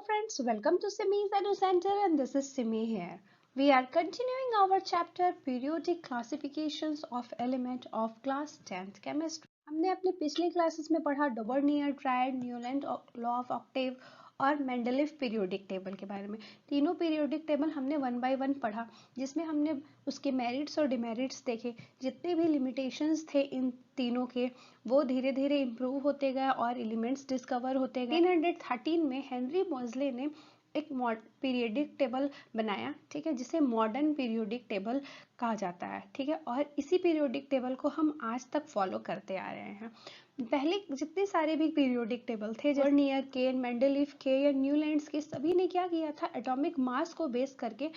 friends, welcome to Simi's Edu Center and this is Simi here. We are continuing our chapter Periodic Classifications of Element of Class 10th Chemistry. हमने अपने पिछले classes में पढ़ा Dobereiner triad, Newlands law of octave और Mendeleev periodic table के बारे में। तीनों पीरियोडिक टेबल हमने वन बाय वन पढ़ा, जिसमें हमने उसके मेरिट्स और डिमेरिट्स देखे। जितने भी लिमिटेशंस थे इन तीनों के, वो धीरे धीरे इम्प्रूव होते गए और एलिमेंट्स डिस्कवर होते गए। 1913 में हेनरी मोजले ने एक पीरियोडिक टेबल बनाया, ठीक है, जिसे मॉडर्न पीरियोडिक टेबल कहा जाता है, ठीक है। और इसी पीरियोडिक टेबल को हम आज तक फॉलो करते आ रहे हैं। पहले जितने सारे भी पीरियोडिक टेबल थे, वर्नियर के, मेंडलीव के या न्यूलैंड्स के, सभी ने क्या किया था, एटॉमिक मास को बेस करके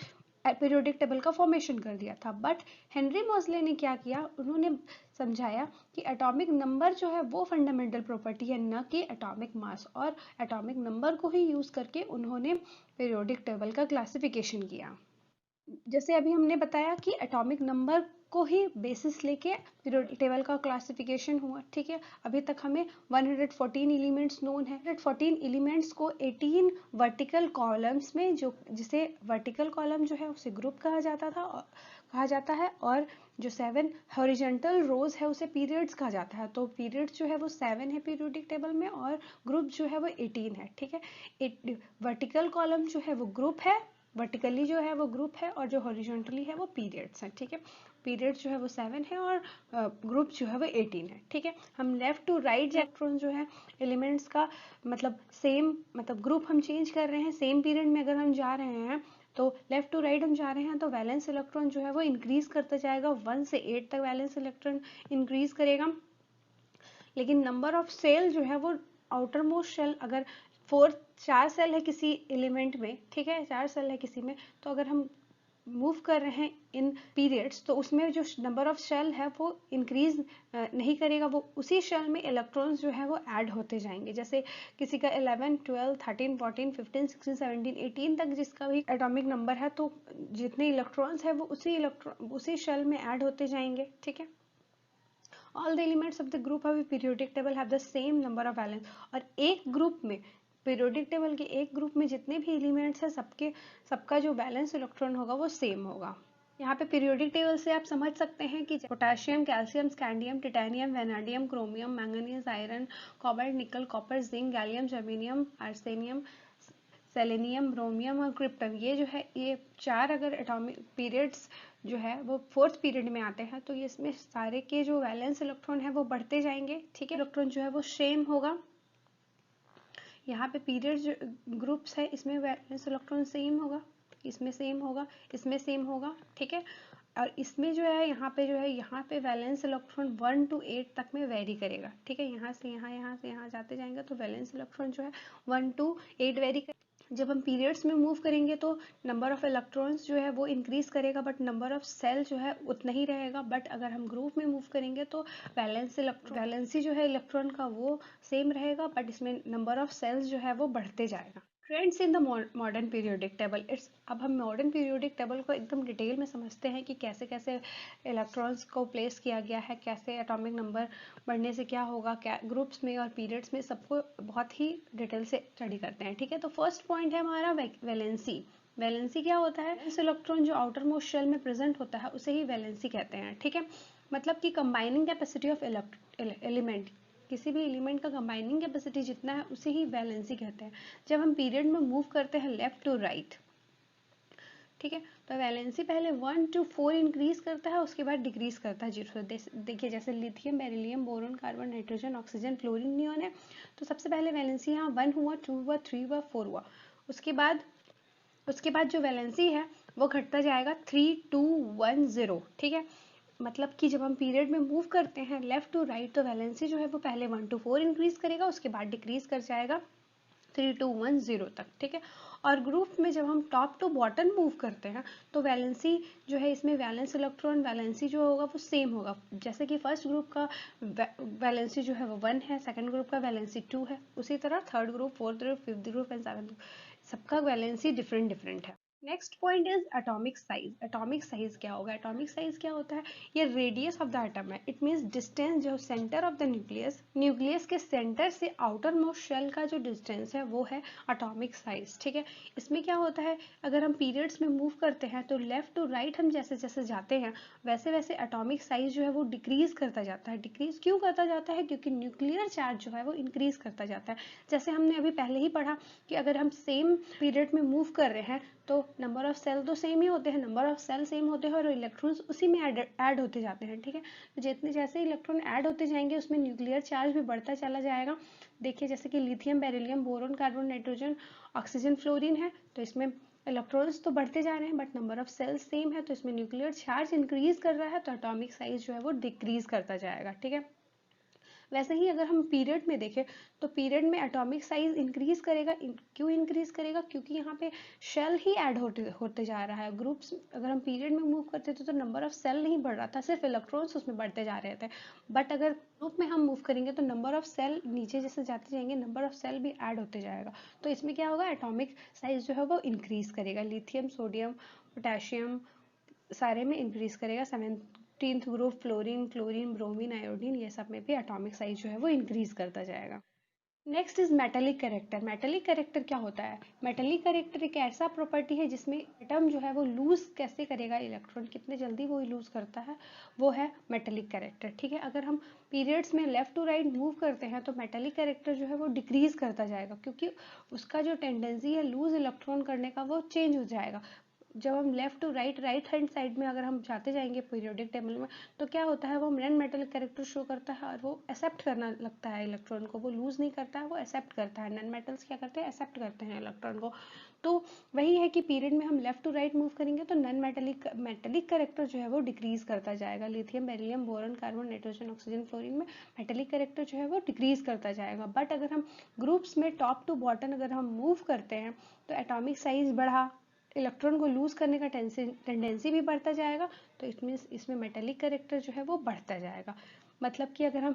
पीरियोडिक टेबल का फॉर्मेशन कर दिया था। बट हेनरी मोजले ने क्या किया, उन्होंने समझाया कि एटॉमिक नंबर जो है वो फंडामेंटल प्रॉपर्टी है, न कि एटॉमिक मास। और एटॉमिक नंबर को ही यूज करके उन्होंने पीरियोडिक टेबल का क्लासिफिकेशन किया। जैसे अभी हमने बताया कि एटॉमिक नंबर को ही बेसिस लेके पीरियोडिक टेबल का क्लासिफिकेशन हुआ, ठीक है। अभी तक हमें 114 एलिमेंट्स नोन है। 114 एलिमेंट्स को 18 वर्टिकल कॉलम्स में, जो जिसे वर्टिकल कॉलम जो है उसे ग्रुप कहा जाता है, और जो 7 हॉरिजॉन्टल रोज है उसे पीरियड्स कहा जाता है। तो पीरियड्स जो है वो 7 है पीरियोडिक टेबल में, और ग्रुप जो है वो 18 है, ठीक है। वर्टिकल कॉलम जो है वो ग्रुप है, वर्टिकली जो है वो ग्रुप है, और जो हॉरिजॉन्टली है वो पीरियड्स है, ठीक है। पीरियड्स जो है वो 7 है और ग्रुप जो है वो 18 है, ठीक है। हम लेफ्ट टू राइट इलेक्ट्रॉन जो है एलिमेंट्स का मतलब सेम, मतलब ग्रुप हम चेंज कर रहे हैं, सेम पीरियड में अगर हम जा रहे हैं तो लेफ्ट टू राइट हम जा रहे हैं तो वैलेंस इलेक्ट्रॉन जो है वो इंक्रीज करता जाएगा। 1 से 8 तक वैलेंस इलेक्ट्रॉन इंक्रीज करेगा। लेकिन नंबर ऑफ सेल जो है वो आउटर मोस्ट शेल, अगर 4 सेल है किसी एलिमेंट में, ठीक है, 4 सेल है किसी में, तो अगर हम मूव कर रहे हैं इन पीरियड्स तो उसमें जो नंबर ऑफ शेल है वो इंक्रीज नहीं करेगा, वो उसी शेल में इलेक्ट्रॉन्स जो है वो ऐड होते जाएंगे। जैसे किसी का 11, 12, 13, 14, 15, 16, 17, 18 तक जिसका भी एटॉमिक नंबर है, तो जितने इलेक्ट्रॉन्स है वो उसी शेल में ऐड होते जाएंगे, ठीक है। All the elements of the group of a periodic table have the same number of valence। और एक ग्रुप में, पीरियोडिक टेबल के एक ग्रुप में जितने भी एलिमेंट्स हैं सबका जो वैलेंस इलेक्ट्रॉन होगा वो सेम होगा। यहाँ पे पीरियोडिक टेबल से आप समझ सकते हैं कि potassium, calcium, scandium, titanium, vanadium, chromium, manganese, iron, cobalt, nickel, copper, zinc, gallium, germanium, arsenium, selenium, bromium और क्रिप्टन, ये जो है ये 4 अगर एटॉमिक पीरियड्स जो है वो 4th पीरियड में आते हैं, तो ये इसमें सारे के जो वैलेंस इलेक्ट्रॉन है वो बढ़ते जाएंगे, ठीक है। इलेक्ट्रॉन जो है वो सेम होगा। यहाँ पे पीरियड जो ग्रुप्स है इसमें वैलेंस इलेक्ट्रॉन सेम होगा, इसमें सेम होगा, इसमें सेम होगा, ठीक है। और इसमें जो है यहाँ पे वैलेंस इलेक्ट्रॉन 1 to 8 तक में वेरी करेगा, ठीक है। यहाँ से यहाँ जाते जाएंगे तो वैलेंस इलेक्ट्रॉन जो है 1 to 8 वेरी करेगा। जब हम पीरियड्स में मूव करेंगे तो नंबर ऑफ इलेक्ट्रॉन्स जो है वो इंक्रीज करेगा, बट नंबर ऑफ सेल जो है उतना ही रहेगा। बट अगर हम ग्रुप में मूव करेंगे तो वैलेंसी जो है इलेक्ट्रॉन का वो सेम रहेगा, बट इसमें नंबर ऑफ सेल्स जो है वो बढ़ते जाएगा। Trends in the modern periodic table. अब हम मॉडर्न पीरियोडिक टेबल को एकदम डिटेल में समझते हैं कि कैसे कैसे इलेक्ट्रॉन्स को प्लेस किया गया है, कैसे एटॉमिक नंबर बढ़ने से क्या होगा, क्या ग्रुप्स में और पीरियड्स में, सबको बहुत ही डिटेल से स्टडी करते हैं, ठीक है। तो फर्स्ट पॉइंट है हमारा वैलेंसी। वैलेंसी क्या होता है, इस इलेक्ट्रॉन जो आउटर मोस्ट शेल में प्रेजेंट होता है उसे ही वैलेंसी कहते हैं, ठीक है। मतलब कि कंबाइनिंग कैपेसिटी ऑफ एलिमेंट, किसी भी एलिमेंट का कंबाइनिंग कैपेसिटी जितना है उसे ही वैलेंसी कहते हैं। जब हम पीरियड में मूव करते हैं लेफ्ट टू राइट, ठीक है, तो वैलेंसी पहले 1 to 4 इंक्रीज करता है, उसके बाद डिक्रीज करता है 0 से। देखिए जैसे lithium, beryllium, boron, carbon, nitrogen, oxygen, fluorine, neon है, तो सबसे पहले वैलेंसी यहाँ 1 हुआ, 2 हुआ, 3 हुआ, 4 हुआ। उसके बाद जो वैलेंसी है वो घटता जाएगा 3, 2, 1, 0, ठीक है। मतलब कि जब हम पीरियड में मूव करते हैं लेफ्ट टू राइट तो वैलेंसी जो है वो पहले 1 to 4 इंक्रीज करेगा, उसके बाद डिक्रीज कर जाएगा 3, 2, 1, 0 तक, ठीक है। और ग्रुप में जब हम टॉप टू बॉटम मूव करते हैं तो वैलेंसी जो है, इसमें वैलेंस इलेक्ट्रॉन वैलेंसी जो होगा वो सेम होगा। जैसे कि फर्स्ट ग्रुप का वैलेंसी जो है वो 1 है, सेकंड ग्रुप का वैलेंसी 2 है, उसी तरह third group, fourth group, fifth group and seventh group, सबका वैलेंसी डिफरेंट है। Next point is atomic size. Atomic size क्या होगा? एटॉमिक साइज क्या होता है? ये रेडियस ऑफ द एटम है। इट मीन्स डिस्टेंस जो centre of the nucleus, nucleus के सेंटर से आउटर मोस्ट शेल का जो डिस्टेंस है वो है एटॉमिक साइज। ठीक है, इसमें क्या होता है, अगर हम पीरियड्स में मूव करते हैं तो लेफ्ट टू राइट हम जैसे जैसे जाते हैं वैसे वैसे एटॉमिक साइज जो है वो डिक्रीज करता जाता है। डिक्रीज क्यों करता जाता है? क्योंकि न्यूक्लियर चार्ज जो है वो इंक्रीज करता जाता है। जैसे हमने अभी पहले ही पढ़ा कि अगर हम सेम पीरियड में मूव कर रहे हैं तो नंबर ऑफ सेल तो सेम ही होते हैं, नंबर ऑफ सेल सेम होते हैं और इलेक्ट्रॉन्स उसी में ऐड होते जाते हैं। ठीक है, तो जितने जैसे इलेक्ट्रॉन ऐड होते जाएंगे उसमें न्यूक्लियर चार्ज भी बढ़ता चला जाएगा। देखिए जैसे कि lithium, beryllium, boron, carbon, nitrogen, oxygen, fluorine है, तो इसमें इलेक्ट्रॉन्स तो बढ़ते जा रहे हैं but number of shells same है, तो इसमें न्यूक्लियर चार्ज इंक्रीज कर रहा है, तो एटॉमिक साइज जो है वो डिक्रीज करता जाएगा। ठीक है, वैसे ही अगर हम पीरियड में देखें तो पीरियड में एटॉमिक साइज इंक्रीज करेगा। क्यों इंक्रीज करेगा? क्योंकि यहाँ पे शेल ही ऐड होते होते जा रहा है। ग्रुप्स अगर हम पीरियड में मूव करते थे तो नंबर ऑफ सेल नहीं बढ़ रहा था, सिर्फ इलेक्ट्रॉन्स उसमें बढ़ते जा रहे थे। बट अगर ग्रुप में हम मूव करेंगे तो नंबर ऑफ सेल नीचे जैसे जाते जाएंगे नंबर ऑफ सेल भी ऐड होते जाएगा, तो इसमें क्या होगा, एटॉमिक साइज जो है वो इंक्रीज करेगा। लिथियम, सोडियम, पोटेशियम सारे में इंक्रीज करेगा। 17th group fluorine, chlorine, bromine, iodine, ये सब में भी एटॉमिक साइज जो है वो इंक्रीज करता जाएगा। Next is metallic character. Metallic character क्या होता है? मेटेलिक कैरेक्टर एक ऐसा प्रॉपर्टी है जिसमें एटम जो है वो लूज कैसे करेगा इलेक्ट्रॉन, कितने जल्दी वो लूज करता है, वो है मेटेलिक कैरेक्टर। ठीक है, अगर हम पीरियड्स में लेफ्ट टू राइट मूव करते हैं तो मेटेलिक कैरेक्टर जो है वो डिक्रीज करता जाएगा, क्योंकि उसका जो टेंडेंसी है लूज इलेक्ट्रॉन करने का वो चेंज हो जाएगा। जब हम left to right, right hand side में अगर हम जाते जाएंगे पीरियोडिक टेबल में, तो क्या होता है, वो नॉन मेटलिक कैरेक्टर शो करता है और वो एक्सेप्ट करना लगता है इलेक्ट्रॉन को, वो लूज नहीं करता है, वो एक्सेप्ट करता है। नॉन मेटल्स क्या करते हैं, एक्सेप्ट करते हैं इलेक्ट्रॉन को। तो वही है कि पीरियड में हम लेफ्ट टू राइट मूव करेंगे तो नॉन मेटेलिक कैरेक्टर जो है वो डिक्रीज करता जाएगा। Lithium, beryllium, boron, carbon, nitrogen, oxygen, fluorine में मेटेलिक कैरेक्टर जो है वो डिक्रीज करता जाएगा। बट अगर हम ग्रुप्स में टॉप टू बॉटम अगर हम मूव करते हैं तो एटॉमिक साइज बढ़ा, इलेक्ट्रॉन को लूज करने का टेंडेंसी भी बढ़ता जाएगा, तो इट मीन्स इसमें मेटेलिक कैरेक्टर जो है वो बढ़ता जाएगा। मतलब कि अगर हम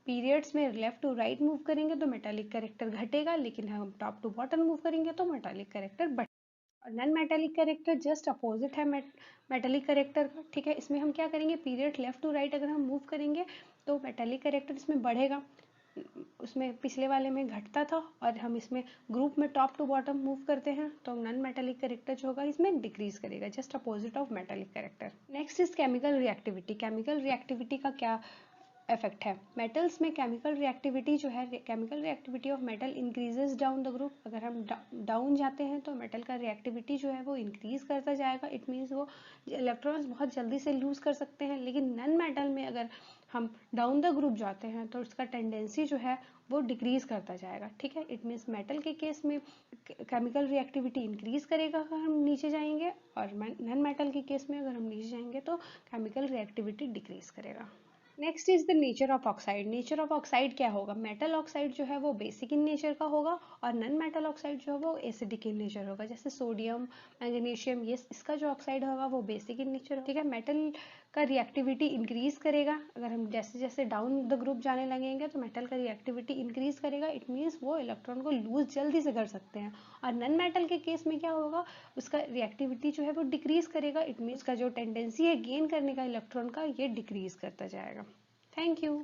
पीरियड्स में लेफ्ट टू राइट मूव करेंगे तो मेटेलिक कैरेक्टर घटेगा, लेकिन हम टॉप टू बॉटम मूव करेंगे तो मेटेलिक कैरेक्टर बढ़ेगा। और non metallic character just opposite है मेटेलिक कैरेक्टर का। ठीक है, इसमें हम क्या करेंगे, पीरियड लेफ्ट टू राइट अगर हम मूव करेंगे तो मेटेलिक कैरेक्टर इसमें बढ़ेगा, उसमें पिछले वाले में घटता था, और हम इसमें ग्रुप में टॉप टू बॉटम मूव करते हैं तो नॉन मेटेलिक कैरेक्टर जो होगा इसमें डिक्रीज करेगा, just opposite of metallic character. Next is chemical reactivity. Chemical reactivity का क्या इफेक्ट है? मेटल्स में केमिकल रिएक्टिविटी जो है, chemical reactivity of metal increases down the group. अगर हम डाउन जाते हैं तो मेटल का रिएक्टिविटी जो है वो इंक्रीज करता जाएगा। इट मीन्स वो इलेक्ट्रॉन्स बहुत जल्दी से लूज कर सकते हैं। लेकिन नॉन मेटल में अगर हम डाउन द ग्रुप जाते हैं तो उसका टेंडेंसी जो है वो डिक्रीज करता जाएगा। ठीक है, इट मीन्स मेटल के केस में केमिकल रिएक्टिविटी इंक्रीज करेगा अगर हम नीचे जाएंगे, और नॉन मेटल के केस में अगर हम नीचे जाएंगे तो केमिकल रिएक्टिविटी डिक्रीज करेगा। Next is the nature of oxide. Nature of oxide क्या होगा? मेटल ऑक्साइड जो है वो बेसिक इन नेचर का होगा और नॉन मेटल ऑक्साइड जो है वो एसिडिक इन नेचर होगा। जैसे सोडियम, मैग्नीशियम, ये इसका जो ऑक्साइड होगा वो बेसिक इन नेचर होगा। ठीक है, मेटल का रिएक्टिविटी इंक्रीज करेगा। अगर हम जैसे जैसे डाउन द ग्रुप जाने लगेंगे तो मेटल का रिएक्टिविटी इंक्रीज करेगा। इट मीन्स वो इलेक्ट्रॉन को लूज जल्दी से कर सकते हैं। और नॉन मेटल के केस में क्या होगा, उसका रिएक्टिविटी जो है वो डिक्रीज करेगा। इट मीन्स का जो टेंडेंसी है गेन करने का इलेक्ट्रॉन का, ये डिक्रीज करता जाएगा। Thank you.